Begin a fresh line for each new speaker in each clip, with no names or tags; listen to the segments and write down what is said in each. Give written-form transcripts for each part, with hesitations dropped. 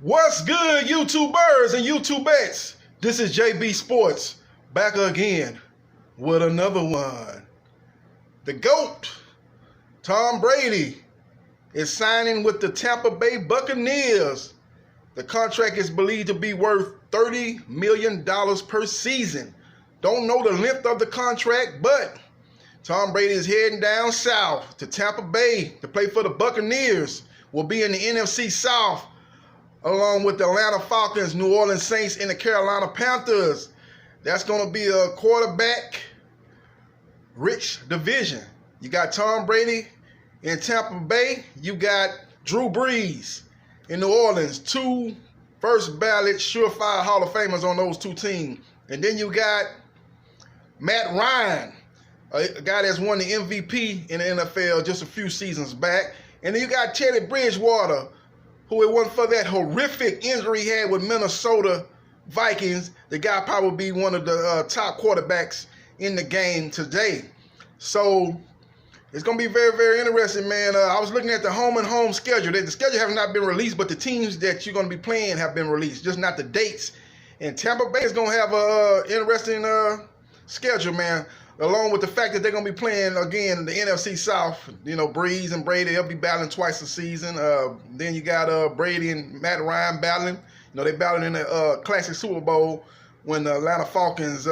What's good, YouTubers and YouTubettes? This is JB Sports back again with another one. The GOAT, Tom Brady, is signing with the Tampa Bay Buccaneers. The contract is believed to be worth $30 million per season. Don't know the length of the contract, but Tom Brady is heading down south to Tampa Bay to play for the Buccaneers. Will be in the NFC South, along with the Atlanta Falcons, New Orleans Saints, and the Carolina Panthers. That's going to be a quarterback-rich division. You got Tom Brady in Tampa Bay. You got Drew Brees in New Orleans. Two first-ballot, surefire Hall of Famers on those two teams. And then you got Matt Ryan, a guy that's won the MVP in the NFL just a few seasons back. And then you got Teddy Bridgewater, who it wasn't for that horrific injury he had with Minnesota Vikings, the guy probably be one of the top quarterbacks in the game today. So it's going to be very, very interesting, man. I was looking at the home and home schedule. The schedule has not been released, but the teams that you're going to be playing have been released, just not the dates. And Tampa Bay is going to have an interesting schedule, man, along with the fact that they're going to be playing, again, the NFC South. You know, Breeze and Brady, they'll be battling twice a season. Then you got Brady and Matt Ryan battling. You know, they battled in the classic Super Bowl when the Atlanta Falcons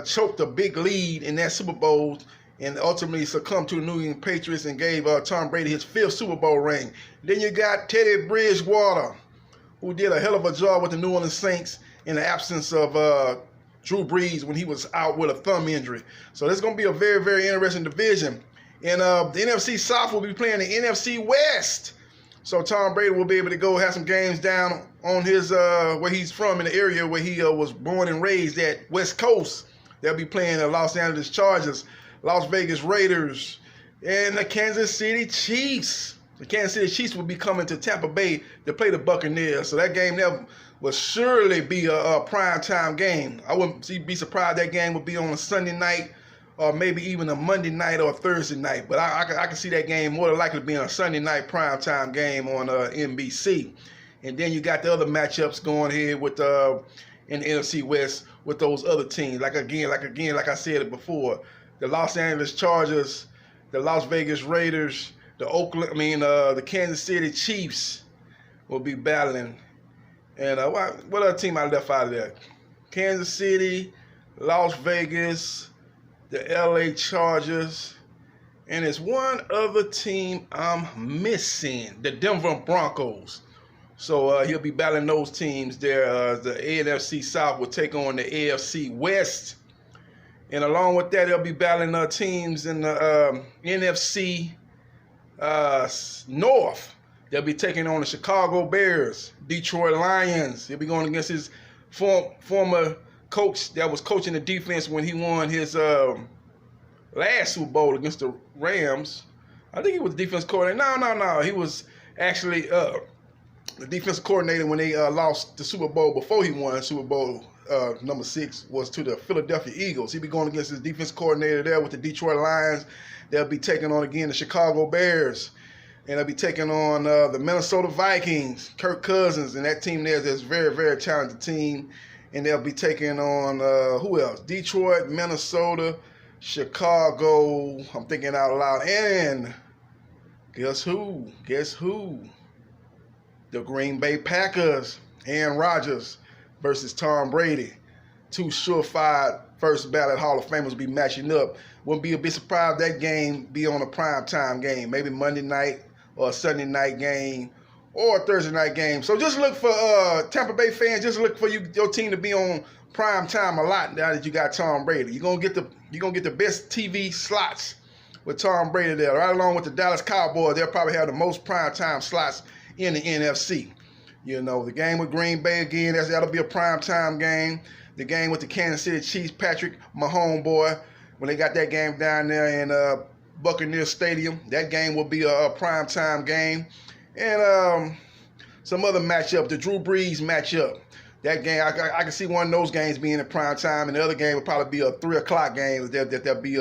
choked a big lead in that Super Bowl and ultimately succumbed to the New England Patriots and gave Tom Brady his 5th Super Bowl ring. Then you got Teddy Bridgewater, who did a hell of a job with the New Orleans Saints in the absence of Drew Brees when he was out with a thumb injury. So this is going to be a very, very interesting division. And the NFC South will be playing the NFC West. So Tom Brady will be able to go have some games down on his where he's from, in the area where he was born and raised at, West Coast. They'll be playing the Los Angeles Chargers, Las Vegas Raiders, and the Kansas City Chiefs. The Kansas City Chiefs will be coming to Tampa Bay to play the Buccaneers. So that game there will surely be a prime-time game. I wouldn't be surprised that game would be on a Sunday night or maybe even a Monday night or a Thursday night. But I can see that game more than likely being a Sunday night prime-time game on NBC. And then you got the other matchups going here with in the NFC West with those other teams. Like I said it before, the Los Angeles Chargers, the Las Vegas Raiders, the Kansas City Chiefs will be battling. And what other team I left out of there? Kansas City, Las Vegas, the LA Chargers, and there's one other team I'm missing, the Denver Broncos. So he'll be battling those teams there. The NFC South will take on the AFC West. And along with that, they'll be battling teams in the NFC North. They'll be taking on the Chicago Bears, Detroit Lions. He'll be going against his former coach that was coaching the defense when he won his last Super Bowl against the Rams. I think he was defense coordinator. No. He was actually the defense coordinator when they lost the Super Bowl before he won Super Bowl number 6 was to the Philadelphia Eagles. He'll be going against his defense coordinator there with the Detroit Lions. They'll be taking on, again, the Chicago Bears. And they'll be taking on the Minnesota Vikings, Kirk Cousins, and that team there is a very, very talented team. And they'll be taking on, who else? Detroit, Minnesota, Chicago, I'm thinking out loud. And guess who? The Green Bay Packers, Aaron Rodgers versus Tom Brady. Two surefire first ballot Hall of Famers will be matching up. Wouldn't be a bit surprised that game be on a primetime game, maybe Monday night or a Sunday night game or a Thursday night game. So just look for Tampa Bay fans, just look for your team to be on prime time a lot now that you got Tom Brady. You're gonna get the best TV slots with Tom Brady there, right along with the Dallas Cowboys. They'll probably have the most prime time slots in the NFC. You know, the game with Green Bay again, that'll be a prime time game. The game with the Kansas City Chiefs, Patrick Mahomes boy, when they got that game down there in Buccaneers Stadium, that game will be a prime time game. And some other matchup, the Drew Brees matchup. that game, I can see one of those games being in prime time, and the other game would probably be a 3 o'clock game. That'll be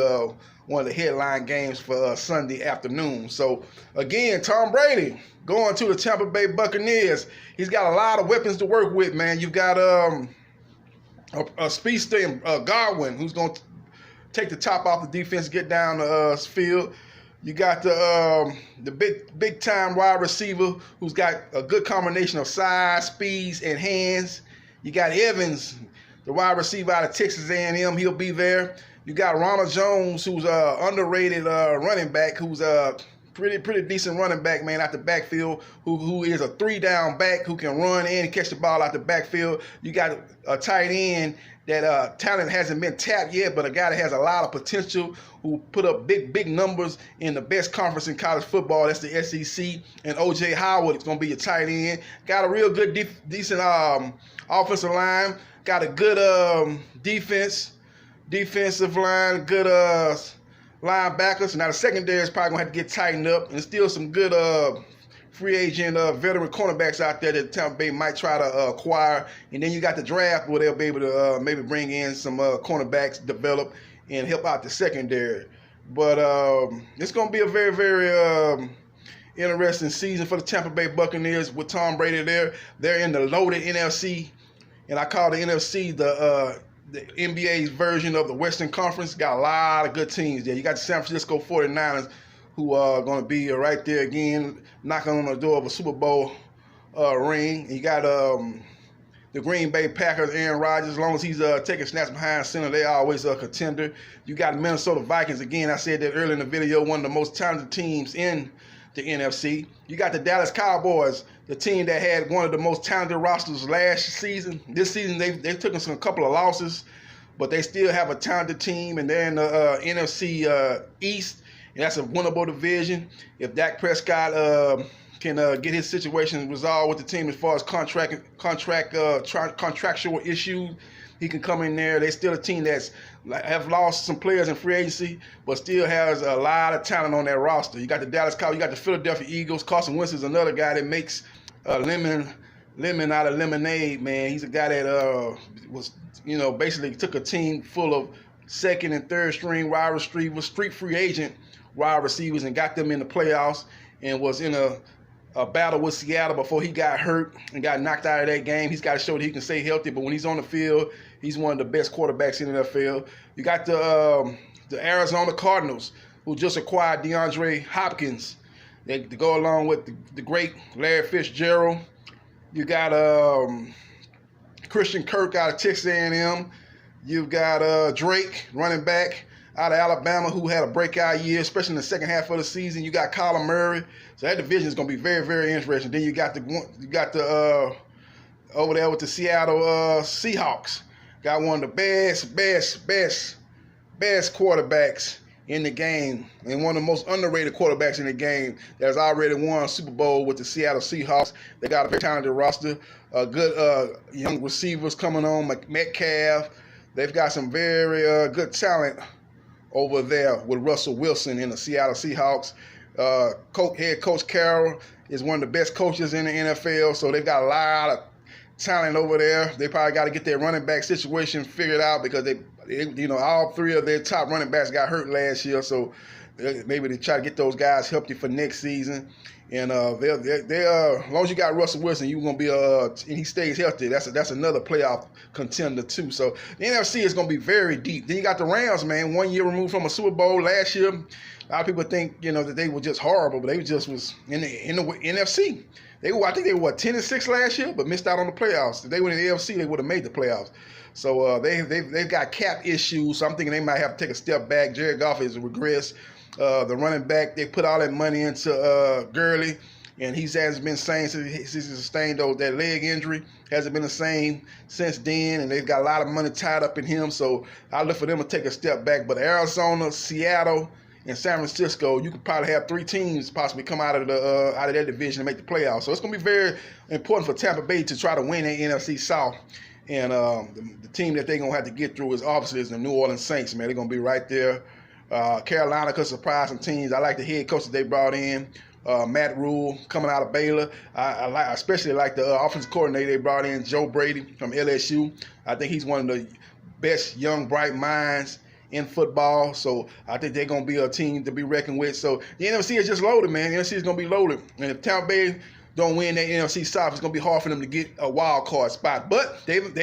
one of the headline games for Sunday afternoon. So, again, Tom Brady going to the Tampa Bay Buccaneers. He's got a lot of weapons to work with, man. You've got a speedster, Godwin, who's going to take the top off the defense, get down the field. You got the big time wide receiver who's got a good combination of size, speeds, and hands. You got Evans, the wide receiver out of Texas A&M. He'll be there. You got Ronald Jones, who's underrated running back, who's a pretty decent running back, man, out the backfield, who is a 3-down back who can run and catch the ball out the backfield. You got a tight end that talent hasn't been tapped yet, but a guy that has a lot of potential, who put up big numbers in the best conference in college football. That's the SEC. And O.J. Howard is going to be your tight end. Got a real good, decent offensive line. Got a good defensive line, good linebackers. Now the secondary is probably going to have to get tightened up, and still some good free agent veteran cornerbacks out there that Tampa Bay might try to acquire. And then you got the draft where they'll be able to maybe bring in some cornerbacks, develop, and help out the secondary. But it's going to be a very, very interesting season for the Tampa Bay Buccaneers with Tom Brady there. They're in the loaded NFC, and I call the NFC the NBA's version of the Western Conference. Got a lot of good teams there. You got the San Francisco 49ers, who are going to be right there again, knocking on the door of a Super Bowl ring. And you got the Green Bay Packers, Aaron Rodgers. As long as he's taking snaps behind center, they're always a contender. You got the Minnesota Vikings. Again, I said that earlier in the video, one of the most talented teams in the NFC. You got the Dallas Cowboys, the team that had one of the most talented rosters last season. This season, they've taken a couple of losses, but they still have a talented team, and they're in the NFC East. And that's a winnable division. If Dak Prescott can get his situation resolved with the team as far as contractual issues, he can come in there. They're still a team that's have lost some players in free agency, but still has a lot of talent on their roster. You got the Dallas Cowboys, you got the Philadelphia Eagles. Carson Wentz is another guy that makes lemon out of lemonade, man. He's a guy that was, basically took a team full of second and third string wide receivers, street free agent wide receivers, and got them in the playoffs, and was in a battle with Seattle before he got hurt and got knocked out of that game. He's got to show that he can stay healthy, but when he's on the field, he's one of the best quarterbacks in the NFL. You got the Arizona Cardinals, who just acquired DeAndre Hopkins. They go along with the great Larry Fitzgerald. You got Christian Kirk out of Texas A&M. You've got Drake, running back out of Alabama, who had a breakout year, especially in the second half of the season. You got Kyler Murray. So that division is going to be very, very interesting. Then you got the over there with the Seattle Seahawks. Got one of the best quarterbacks in the game, and one of the most underrated quarterbacks in the game that has already won a Super Bowl with the Seattle Seahawks. They got a very talented roster, good young receivers coming on, Metcalf. They've got some very good talent over there with Russell Wilson in the Seattle Seahawks. Head coach Carroll is one of the best coaches in the NFL, so they've got a lot of talent over there. They probably got to get their running back situation figured out, because they all three of their top running backs got hurt last year, so maybe they try to get those guys healthy for next season. And as long as you got Russell Wilson, you're gonna be and he stays healthy. That's another playoff contender too. So the NFC is gonna be very deep. Then you got the Rams, man. 1 year removed from a Super Bowl last year. A lot of people think that they were just horrible, but they just was in the NFC. I think they were 10-6 last year, but missed out on the playoffs. If they were in the AFC, they would have made the playoffs. So they've got cap issues. So I'm thinking they might have to take a step back. Jared Goff has regressed. The running back, they put all that money into Gurley, and he hasn't been the same since he sustained that leg injury. Hasn't been the same since then, and they've got a lot of money tied up in him. So I look for them to take a step back. But Arizona, Seattle, and San Francisco, you could probably have three teams possibly come out of that division and make the playoffs. So it's going to be very important for Tampa Bay to try to win the NFC South. And the team that they're going to have to get through is the New Orleans Saints, man. They're going to be right there. Carolina could surprise some teams. I like the head coach that they brought in, Matt Rule coming out of Baylor. I especially like the offensive coordinator they brought in, Joe Brady from LSU. I think he's one of the best young, bright minds in football. So I think they're going to be a team to be reckoned with. So the NFC is just loaded, man. The NFC is going to be loaded. And if Tampa Bay don't win that NFC South, it's going to be hard for them to get a wild card spot. But they've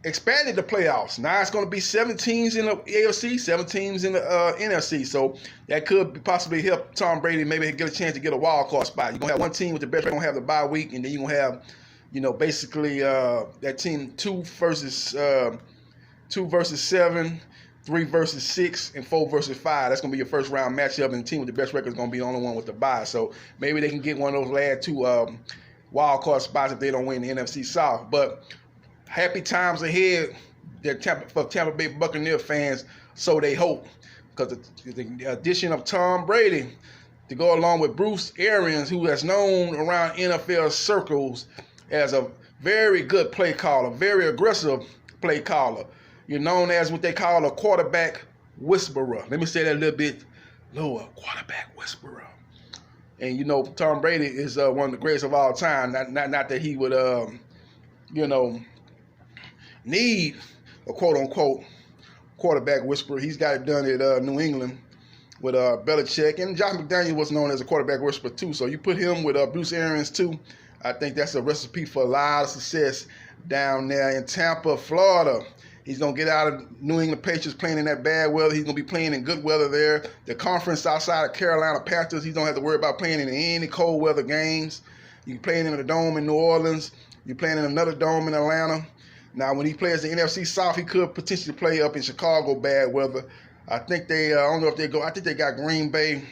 expanded the playoffs. Now it's going to be 7 teams in the AFC, 7 teams in the NFC. So that could possibly help Tom Brady maybe get a chance to get a wild card spot. You're going to have one team with the best record, going to have the bye week, and then you're going to have, basically that team 2 versus 7, 3 versus 6, and 4 versus 5. That's going to be your first round matchup, and the team with the best record is going to be the only one with the bye. So maybe they can get one of those last 2 wild card spots if they don't win the NFC South. But happy times ahead for Tampa Bay Buccaneers fans, so they hope, because the addition of Tom Brady to go along with Bruce Arians, who is known around NFL circles as a very good play caller, very aggressive play caller. You're known as what they call a quarterback whisperer. Let me say that a little bit lower, quarterback whisperer. And Tom Brady is one of the greatest of all time. Not that he would need a quote-unquote quarterback whisperer. He's got it done at New England with Belichick. And Josh McDaniels was known as a quarterback whisperer too. So you put him with Bruce Arians too, I think that's a recipe for a lot of success down there in Tampa, Florida. He's going to get out of New England Patriots playing in that bad weather. He's going to be playing in good weather there. The conference outside of Carolina Panthers, he don't have to worry about playing in any cold weather games. You're playing in a dome in New Orleans. You're playing in another dome in Atlanta. Now, when he plays the NFC South, he could potentially play up in Chicago bad weather. I think I don't know if they go. I think they got Green Bay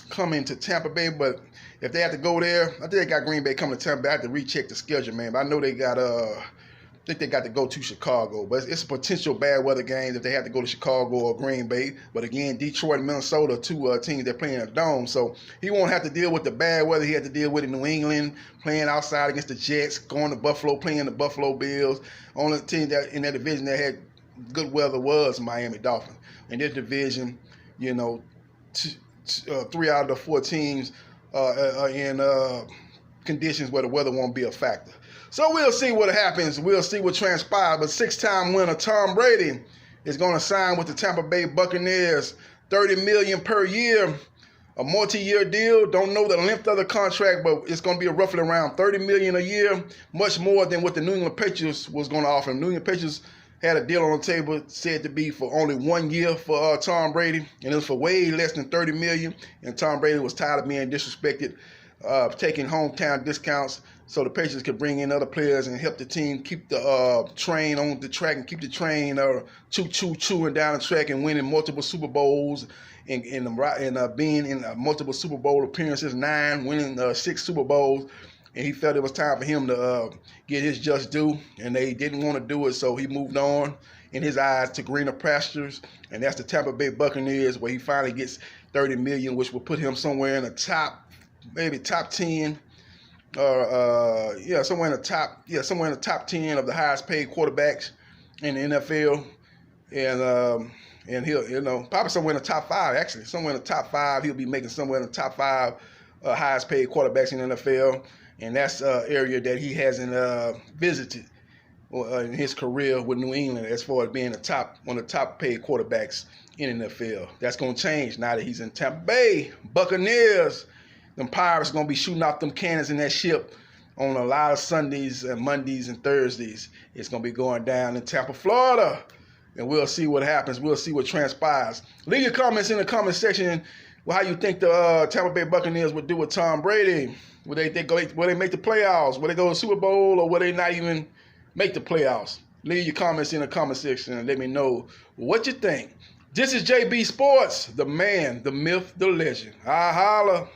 coming to Tampa Bay, but if they have to go there, I think they got Green Bay coming to Tampa Bay. I have to recheck the schedule, man. But I know they got I think they got to go to Chicago. But it's a potential bad weather games if they have to go to Chicago or Green Bay. But again, Detroit and Minnesota, 2 teams that play in a dome. So he won't have to deal with the bad weather he had to deal with in New England, playing outside against the Jets, going to Buffalo, playing the Buffalo Bills. Only team that in that division that had good weather was Miami Dolphins. In this division, 3 out of the 4 teams are in conditions where the weather won't be a factor. So we'll see what happens. We'll see what transpires. But 6-time winner Tom Brady is going to sign with the Tampa Bay Buccaneers, $30 million per year, a multi-year deal. Don't know the length of the contract, but it's going to be roughly around $30 million a year, much more than what the New England Patriots was going to offer. The New England Patriots had a deal on the table said to be for only 1 year for Tom Brady, and it was for way less than $30 million. And Tom Brady was tired of being disrespected, taking hometown discounts, so the Patriots could bring in other players and help the team keep the train on the track and keep the train chewing down the track and winning multiple Super Bowls and being in multiple Super Bowl appearances, 9, winning 6 Super Bowls. And he felt it was time for him to get his just due, and they didn't want to do it, so he moved on in his eyes to greener pastures, and that's the Tampa Bay Buccaneers, where he finally gets $30 million, which will put him somewhere in the top 10. Somewhere in the top 10 of the highest paid quarterbacks in the NFL, and he'll probably somewhere in the top 5. Actually, somewhere in the top 5, he'll be making somewhere in the top 5 highest paid quarterbacks in the NFL, and that's an area that he hasn't visited in his career with New England as far as being one of the top paid quarterbacks in the NFL. That's gonna change now that he's in Tampa Bay. Buccaneers. Them Pirates are going to be shooting off them cannons in that ship on a lot of Sundays and Mondays and Thursdays. It's going to be going down in Tampa, Florida. And we'll see what happens. We'll see what transpires. Leave your comments in the comment section how you think the Tampa Bay Buccaneers would do with Tom Brady. Will they make the playoffs? Will they go to the Super Bowl, or will they not even make the playoffs? Leave your comments in the comment section and let me know what you think. This is JB Sports, the man, the myth, the legend. I holla.